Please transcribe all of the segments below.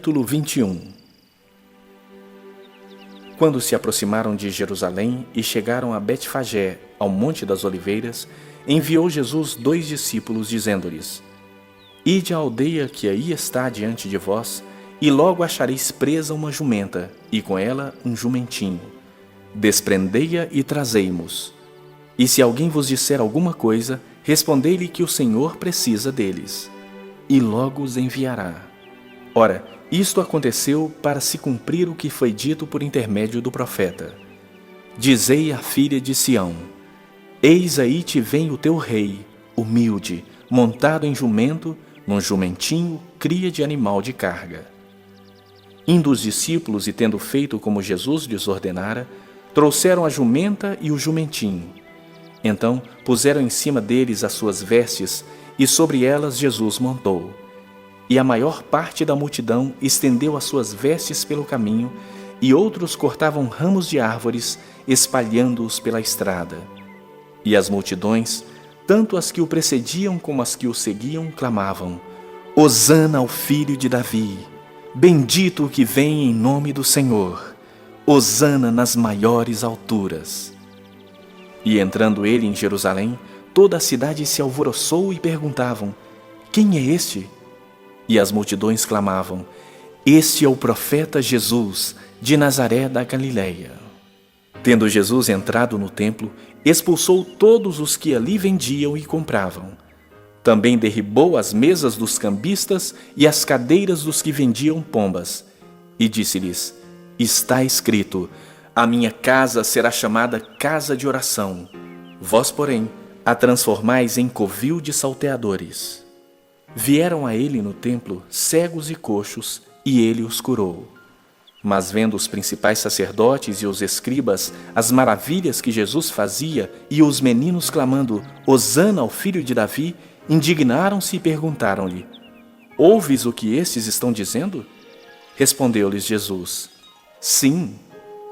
Capítulo 21. Quando se aproximaram de Jerusalém e chegaram a Betfagé, ao Monte das Oliveiras, enviou Jesus 2 discípulos, dizendo-lhes: Ide à aldeia que aí está diante de vós, e logo achareis presa uma jumenta, e com ela um jumentinho. Desprendei-a e trazei-mos. E se alguém vos disser alguma coisa, respondei-lhe que o Senhor precisa deles, e logo os enviará. Ora, isto aconteceu para se cumprir o que foi dito por intermédio do profeta. Dizei à filha de Sião: Eis aí te vem o teu rei, humilde, montado em jumento, num jumentinho, cria de animal de carga. Indo os discípulos e tendo feito como Jesus lhes ordenara, trouxeram a jumenta e o jumentinho. Então puseram em cima deles as suas vestes, e sobre elas Jesus montou. E a maior parte da multidão estendeu as suas vestes pelo caminho, e outros cortavam ramos de árvores, espalhando-os pela estrada. E as multidões, tanto as que o precediam como as que o seguiam, clamavam: Hosana ao filho de Davi! Bendito o que vem em nome do Senhor! Hosana nas maiores alturas! E entrando ele em Jerusalém, toda a cidade se alvoroçou e perguntavam: Quem é este? E as multidões clamavam: Este é o profeta Jesus, de Nazaré da Galileia. Tendo Jesus entrado no templo, expulsou todos os que ali vendiam e compravam. Também derribou as mesas dos cambistas e as cadeiras dos que vendiam pombas. E disse-lhes: Está escrito: A minha casa será chamada casa de oração. Vós, porém, a transformais em covil de salteadores. Vieram a ele no templo cegos e coxos, e ele os curou. Mas vendo os principais sacerdotes e os escribas as maravilhas que Jesus fazia e os meninos clamando: Hosana ao filho de Davi, indignaram-se e perguntaram-lhe: Ouves o que estes estão dizendo? Respondeu-lhes Jesus: Sim.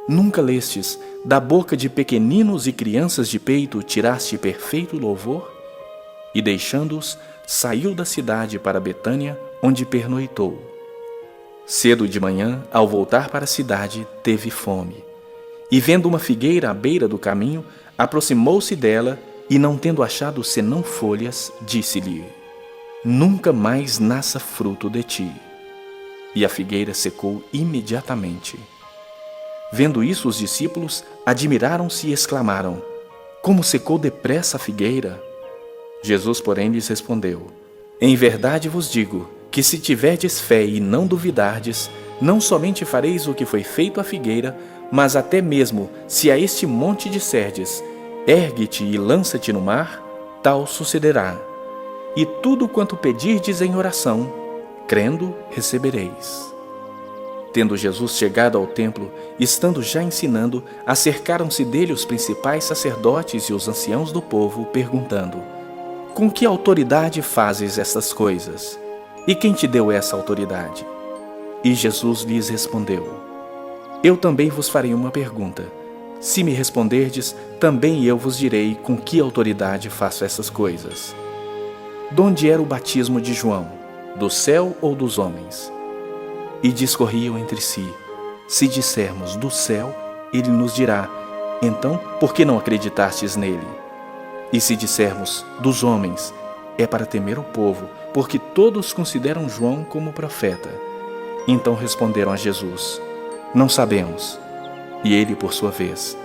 Nunca lestes: da boca de pequeninos e crianças de peito tiraste perfeito louvor? E deixando-os, saiu da cidade para Betânia, onde pernoitou. Cedo de manhã, ao voltar para a cidade, teve fome. E vendo uma figueira à beira do caminho, aproximou-se dela, e não tendo achado senão folhas, disse-lhe: Nunca mais nasça fruto de ti. E a figueira secou imediatamente. Vendo isso, os discípulos admiraram-se e exclamaram: Como secou depressa a figueira! Jesus, porém, lhes respondeu: Em verdade vos digo, que se tiverdes fé e não duvidardes, não somente fareis o que foi feito à figueira, mas até mesmo, se a este monte disserdes: Ergue-te e lança-te no mar, tal sucederá. E tudo quanto pedirdes em oração, crendo, recebereis. Tendo Jesus chegado ao templo, estando já ensinando, acercaram-se dele os principais sacerdotes e os anciãos do povo, perguntando: Com que autoridade fazes estas coisas? E quem te deu essa autoridade? E Jesus lhes respondeu: Eu também vos farei uma pergunta. Se me responderdes, também eu vos direi com que autoridade faço essas coisas. Donde era o batismo de João? Do céu ou dos homens? E discorriam entre si: Se dissermos do céu, ele nos dirá: Então, por que não acreditastes nele? E se dissermos dos homens, é para temer o povo, porque todos consideram João como profeta. Então responderam a Jesus: Não sabemos. E ele, por sua vez: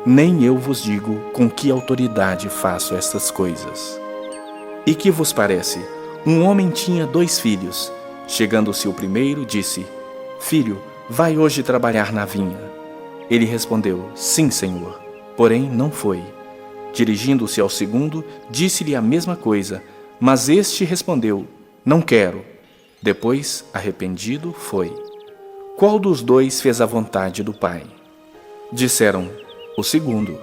Nem eu vos digo com que autoridade faço estas coisas. E que vos parece? Um homem tinha 2 filhos. Chegando-se o primeiro, disse: Filho, vai hoje trabalhar na vinha. Ele respondeu: Sim, Senhor. Porém, não foi. Dirigindo-se ao segundo, disse-lhe a mesma coisa, mas este respondeu: Não quero. Depois, arrependido, foi. Qual dos 2 fez a vontade do Pai? Disseram: O segundo.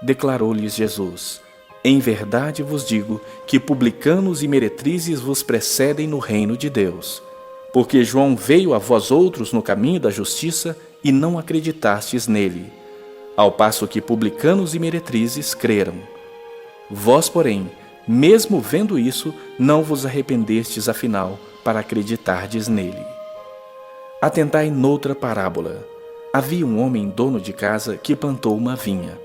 Declarou-lhes Jesus: Em verdade vos digo que publicanos e meretrizes vos precedem no reino de Deus. Porque João veio a vós outros no caminho da justiça e não acreditastes nele, ao passo que publicanos e meretrizes creram. Vós, porém, mesmo vendo isso, não vos arrependestes afinal para acreditardes nele. Atentai noutra parábola. Havia um homem dono de casa que plantou uma vinha.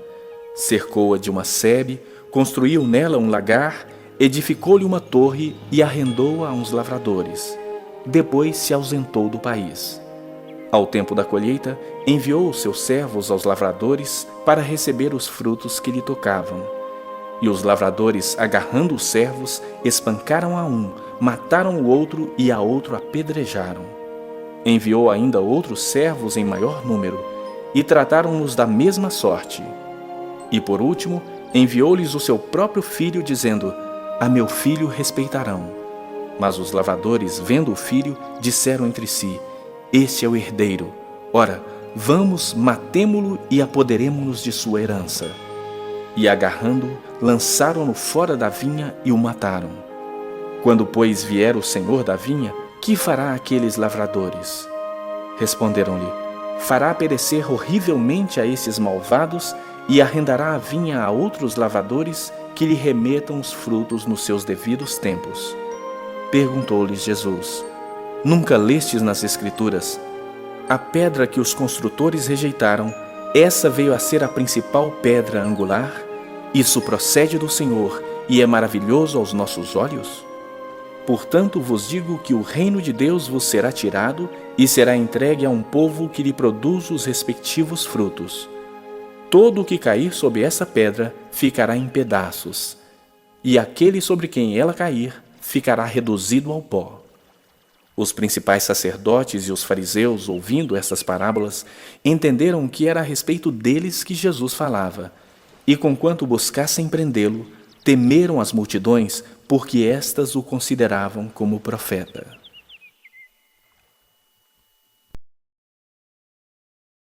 Cercou-a de uma sebe, construiu nela um lagar, edificou-lhe uma torre e arrendou-a a uns lavradores. Depois se ausentou do país. Ao tempo da colheita, enviou os seus servos aos lavradores para receber os frutos que lhe tocavam. E os lavradores, agarrando os servos, espancaram a um, mataram o outro e a outro apedrejaram. Enviou ainda outros servos em maior número, e trataram-nos da mesma sorte. E por último, enviou-lhes o seu próprio filho, dizendo: A meu filho respeitarão. Mas os lavradores, vendo o filho, disseram entre si: Este é o herdeiro. Ora, vamos, matemo-lo e apoderemo-nos de sua herança. E agarrando-o, lançaram-no fora da vinha e o mataram. Quando, pois, vier o senhor da vinha, que fará aqueles lavradores? Responderam-lhe: Fará perecer horrivelmente a esses malvados e arrendará a vinha a outros lavradores que lhe remetam os frutos nos seus devidos tempos. Perguntou-lhes Jesus: Nunca lestes nas Escrituras? A pedra que os construtores rejeitaram, essa veio a ser a principal pedra angular? Isso procede do Senhor e é maravilhoso aos nossos olhos? Portanto vos digo que o reino de Deus vos será tirado e será entregue a um povo que lhe produz os respectivos frutos. Todo o que cair sobre essa pedra ficará em pedaços, e aquele sobre quem ela cair ficará reduzido ao pó. Os principais sacerdotes e os fariseus, ouvindo estas parábolas, entenderam que era a respeito deles que Jesus falava, e conquanto buscassem prendê-lo, temeram as multidões, porque estas o consideravam como profeta.